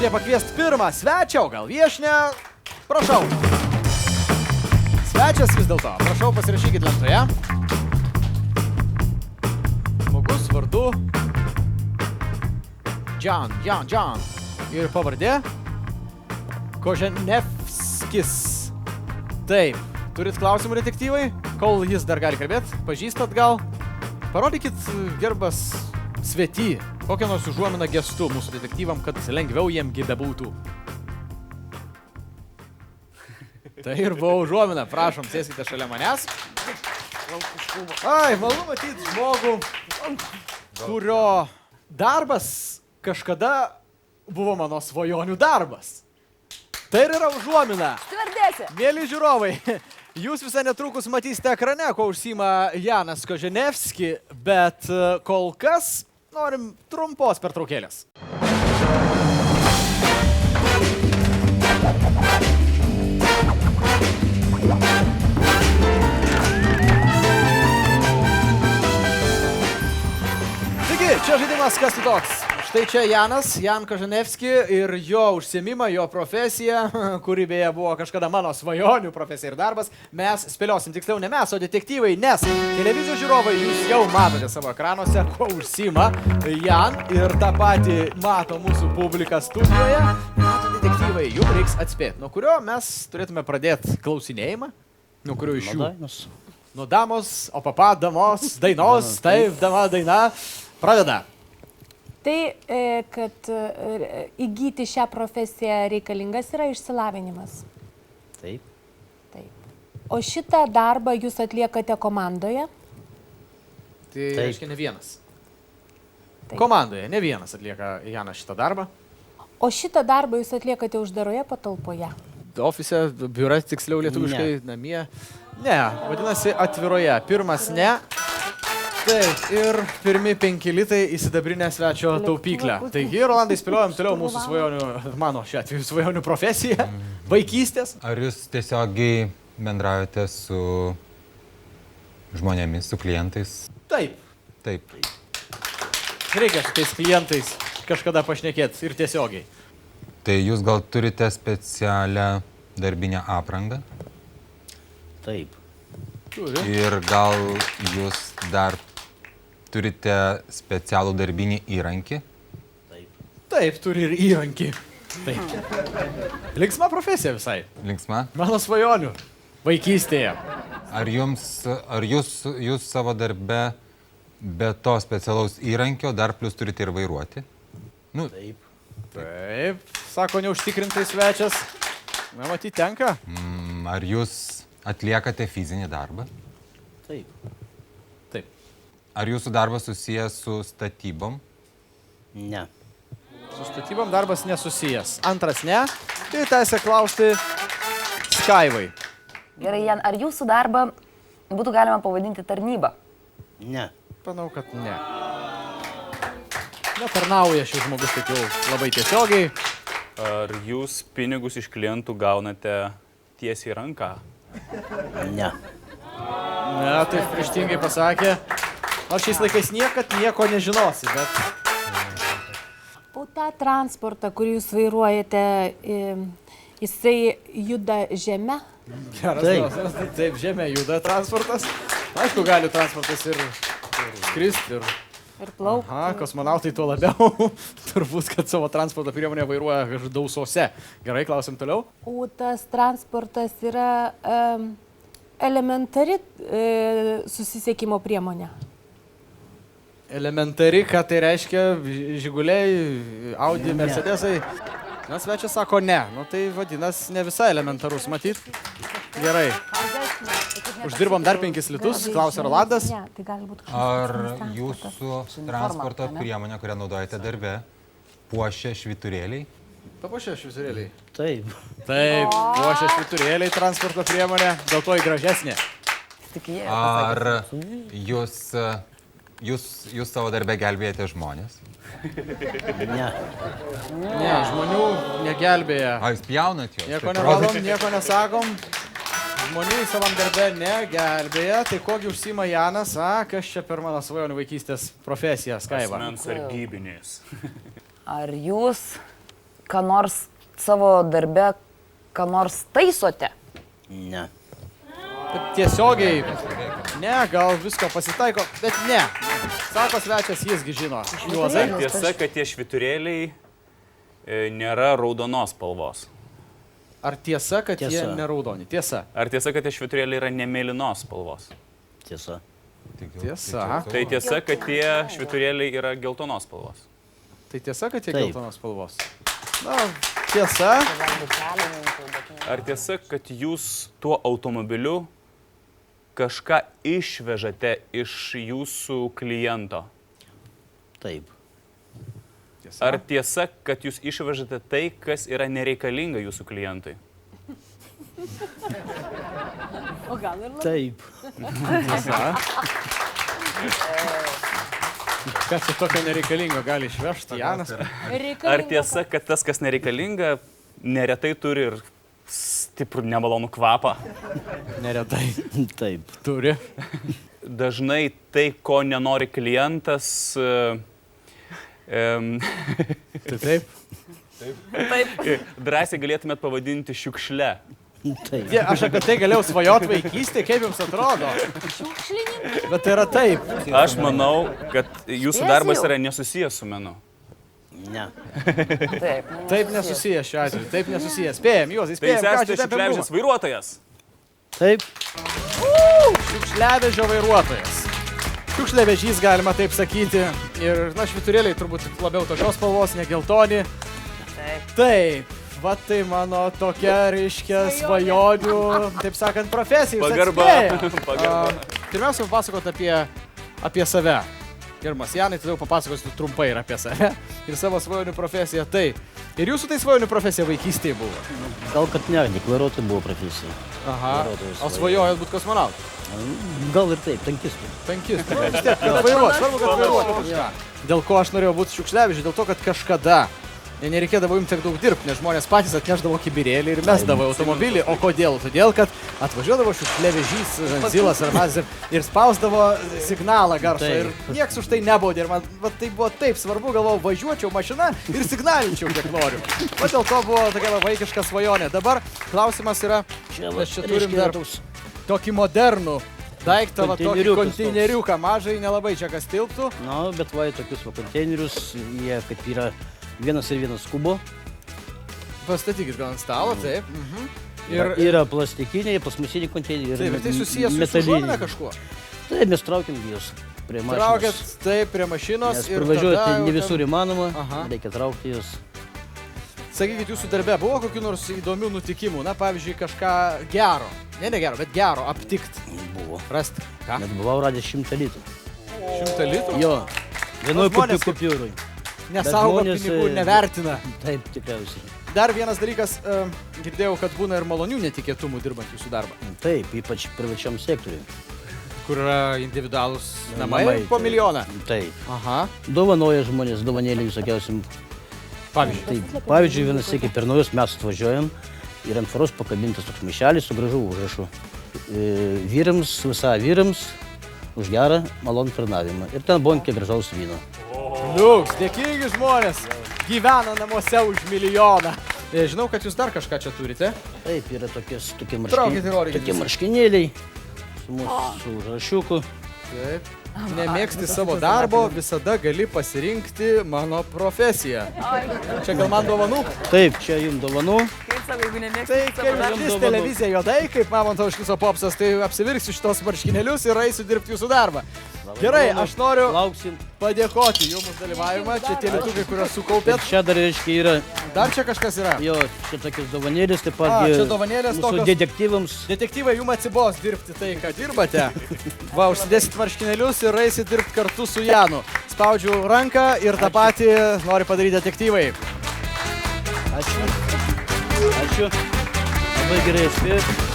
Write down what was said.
studiją pakviesti pirmą svečią, gal viešinę. Prašau. Svečias vis dėlto. Prašau, pasirašykit lentoje. Žmogus vardu Jan. Ir pavardė Koženevskis. Taip. Turit klausimų, detektyvai? Kol jis dar gali kalbėti, pažįstat gal? Parodykit, gerbas svety, kokią nors užuominą gestu mūsų detektyvam, kad lengviau jiemgi bebūtų. Tai ir buvo užuomina. Prašom, sėskite šalia manęs. Ai, malonu matyti žmogų, kurio darbas kažkada buvo mano svajonių darbas. Tai ir yra užuomina. Tvardėsi. Mėly žiūrovai, jūs visai netrukus matysite ekrane, ko užsima Janas Koženevski, bet kol kas norim trumpos pertraukėlės. Taigi, čia žaidimas kas tu toks. Štai čia Jan Koženevski ir jo užsiėmimą, jo profesiją, kuri beje buvo kažkada mano svajonių profesija ir darbas. Mes spėliosim, tiksliau ne mes, o detektyvai, nes televizijos žiūrovai jūs jau matote savo ekranuose, ko užsiima Jan ir tą patį mato mūsų publika studijoje. Mato detektyvai, jums reiks atspėti, nuo kurio mes turėtume pradėti klausinėjimą, nuo kurio iš jų. Nuo damos, o papa damos, dainos, taip, dama daina, pradeda. Tai, kad įgyti šią profesiją reikalingas yra išsilavinimas. Taip. Taip. O šitą darbą jūs atliekate komandoje? Tai reiškia ne vienas. Taip. Komandoje ne vienas atlieka Janas šitą darbą. O šitą darbą jūs atliekate uždaroje patalpoje? Ofise, biure, tiksliau lietuviškai, namie. Ne, vadinasi atviroje. Pirmas ne. Taip, ir pirmi 5 litai į sidabrinę svečio taupyklę. Taigi, Rolandai, spėliojam toliau mūsų svajonių, mano šiuo atveju svajonių profesiją, vaikystės. Ar jūs tiesiogiai bendraujate su žmonėmis, su klientais? Taip. Taip. Reikia su tais klientais kažkada pašnekėti ir tiesiogiai. Tai jūs gal turite specialią darbinę aprangą? Taip. Turi. Ir gal jūs dar turite specialų darbinį įrankį? Taip, turi ir įrankį. Taip. Linksma profesija visai. Linksma? Mano svajonių. Vaikystėje. Ar jūs savo darbe be to specialaus įrankio dar plus turite ir vairuoti? Nu, Taip. Taip, sako neužtikrintai svečias. Na, matyt, tenka. Ar jūs atliekate fizinį darbą? Taip. Taip. Ar jūsų darbas susijęs su statybom? Ne. Su statybom darbas nesusijęs. Antras ne. Tai teisė klausti Skaivai. Gerai, Jan, ar jūsų darbą būtų galima pavadinti tarnyba? Ne. Manau, kad ne. Netarnauja šis žmogus taip jau labai tiesiogiai. Ar jūs pinigus iš klientų gaunate tiesiai į ranką? Ne. Ne, taip prieštingai pasakė. Nors šiais laikais niekad nieko nežinosi, bet... O tą transportą, kurį jūs vairuojate, jisai juda žeme? Geras klausimas. Taip, žemė juda transportas. Aišku, gali transportas ir skristi, Ir plaukti. Aha, kosmonautai tuo labiau. Turbūt, kad savo transporto priemonę vairuoja dausose. Gerai, klausim toliau. O tas transportas yra elementari susisiekimo priemonė. Elementari, ką tai reiškia, Žiguliai, Audi, Mercedesai. Na, svečias sako ne. Nu, tai vadinasi ne visai elementarus, matyt. Gerai. Uždirbom dar 5 litus, klausia Rolandas. Ne, tai gali būti Ar kažkoks jūsų transporto priemonė, kurią naudojate darbe, puošia švyturėliai? Papuošia švyturėliai. Taip. Taip, puošia švyturėliai transporto priemonė, dėl to į gražesnė. Tik jie. Ar jūs savo darbe gelbėjate žmonės? Ne. Ne, žmonių negelbėja. A, jūs pjaunat juos? Nieko Taip nevalom, rodote? nieko nesakom. Žmonių į savam darbe negelbėja. Tai kogi užsima Janas, kas čia per mano svajonių vaikystės profesiją, Skaiva? Asmens sargybinis. Ar jūs ką nors savo darbe, ką nors taisote? Ne. Taip tiesiogiai. Ne, gal visko pasitaiko, bet ne. Sako svečias, jisgi žino. Juozai. Ar tiesa, kad tie švyturėliai nėra raudonos spalvos? Ar tiesa, kad jie Tiesa. neraudoni? Tiesa. Ar tiesa, kad tie švyturėliai yra ne mėlynos spalvos? Tiesa. Tiesa. Tai tiesa, kad tie švyturėliai yra geltonos spalvos? Tai tiesa, kad jie Taip. geltonos spalvos. Na, tiesa. Ar tiesa, kad jūs tuo automobiliu kažką išvežate iš jūsų kliento? Taip. Tiesa. Ar tiesa, kad jūs išvežate tai, kas yra nereikalinga jūsų klientui? O gal ir Taip. Tiesa. Kas čia tokio nereikalingo gali išvežti, Janas? Ar tiesa, kad tas, kas nereikalinga, neretai turi ir stiprų nemalonų kvapą? Neretai. Taip. Turi. Dažnai tai, ko nenori klientas, Tai taip. drąsiai galėtumėt pavadinti šiukšle. Taip. Tie, aš apie tai galėjau svajoti vaikystėje, kaip jums atrodo. šiukšlininkai. Bet tai yra taip. Aš manau, kad jūsų darbas yra nesusijęs su menu. Ne. Taip. Taip nesusijęs šiuo atveju. Taip nesusijęs. Spėjom, Juozai, Tai jūs spėjom. esate šiukšliavežės vairuotojas. Taip. Šiukšliavežio vairuotojas. Šiukšliavežys, galima taip sakyti. Ir, na, švyturėliai turbūt labiau tokios spalvos, ne geltoni. Taip. Va tai mano tokia, reiškia, svajonių, taip sakant, profesija. Jūs Pagarba. atspėjot. Pagarba. Pirmiausia, papasakot apie save. Gerbiamas Janai, todėl papasakosiu trumpai ir apie save. Ir savo svajonių profesiją. Tai. Ir jūsų tai svajonių profesija vaikystėje buvo. Gal kad ne, deklaruoti buvo profesija. Aha. Vairuotojas O svajojot būti kosmonautu? Gal ir taip, tankistų. Tankistų. Vis tiek, kad vairuot, svarbu, kad vairuot kažką. Dėl ko aš norėjau būti šiukšliavežiu? Dėl to, kad kažkada nereikėdavo jums tiek daug dirbti, nes žmonės patys atneždavo kibirėlį ir mesdavo automobilį. O kodėl? Todėl, kad atvažiuodavo šiukšliavežys, Žanzilas ar Mazir ir spausdavo signalą garso. Ir nieks už tai nebaudė. Ir man tai buvo taip svarbu, galvojau, važiuočiau mašiną ir signalinčiau, kiek noriu. O dėl to buvo tokia vaikiška svajonė. Dabar klausimas yra, mes čia turim dar tokį modernų daiktą, va, tokį konteineriuką. Mažai nelabai čia kas tilptų. Na, bet va, tokius va konteinerius, jie kaip yra vienas ir vienas kubo. Pastatykit gal ant stalo, taip. Yra plastikiniai, plasmasiniai konteineriai. Taip, ir tai susijęs su užuomina kažkuo. Taip, mes traukiam juos prie mašinos. Traukėt taip prie mašinos Nes ir pravažiuoti tada jau ne visur įmanoma, Aha. reikia traukti juos. Sakykit, jūsų darbe buvo kokių nors įdomių nutikimų? Na, pavyzdžiui, kažką gero. Ne gero, bet gero aptikt. Buvo. Rasti. Ką? Net buvau radęs 100 litrų. 100 litrų? Jo, vienoj žmonės kaip- kupiūrui. Nesaugo žmonės, pinigų, nevertina. Taip, tikriausiai. Dar vienas dalykas, girdėjau, kad būna ir malonių netikėtumų dirbant jūsų darbą. Taip, ypač privačiam sektoriui. Kur yra individualūs namai Namai, po taip. milijoną. Taip. Aha. Dovanoja žmonės, dovanėlį visokiausiam. Pavyzdžiui. Taip, pavyzdžiui, vienas sėkiai per naujus mes atvažiuojam ir ant tvaros pakabintas toks maišelis su gražu užrašu. Vyrams, visą vyrams, už gerą malonų tarnavimą. Ir ten bonkė gražaus vyno. Liuks, dėkingi žmonės. Gyvena namuose už milijoną. Žinau, kad jūs dar kažką čia turite. Taip, yra tokie Traukit ir rodykit tokie visą. marškinėliai su mūsų užrašiuku. Taip. Nemėgsti savo darbo, visada gali pasirinkti mano profesiją. Čia gal man dovanų? Taip, čia jums dovanų. Kaip sako, jeigu nemėgstate Tai kaip matys televizija juodai, kaip Mamonto Užkiso popsas, tai apsivirksiu šitos marškinėlius ir eisiu dirbti jūsų darbą. Gerai, aš noriu Lauksim. padėkoti jums už dalyvavimą. Čia tie lietuviai, kuriuos Ir sukaupėt. čia dar, reiškia, yra, Dar čia kažkas yra. jo, čia tokios dovanėlės, taip A, pat čia dovanėlės mūsų tokios. detektyvams. Detektyvai, jums atsibos dirbti tai, ką dirbate. Va, užsidėsit marškinėlius ir eisit dirbti kartu su Janu. Spaudžiu ranką ir tą patį nori padaryti detektyvai. Ačiū. Ačiū. Labai gerai spėjot.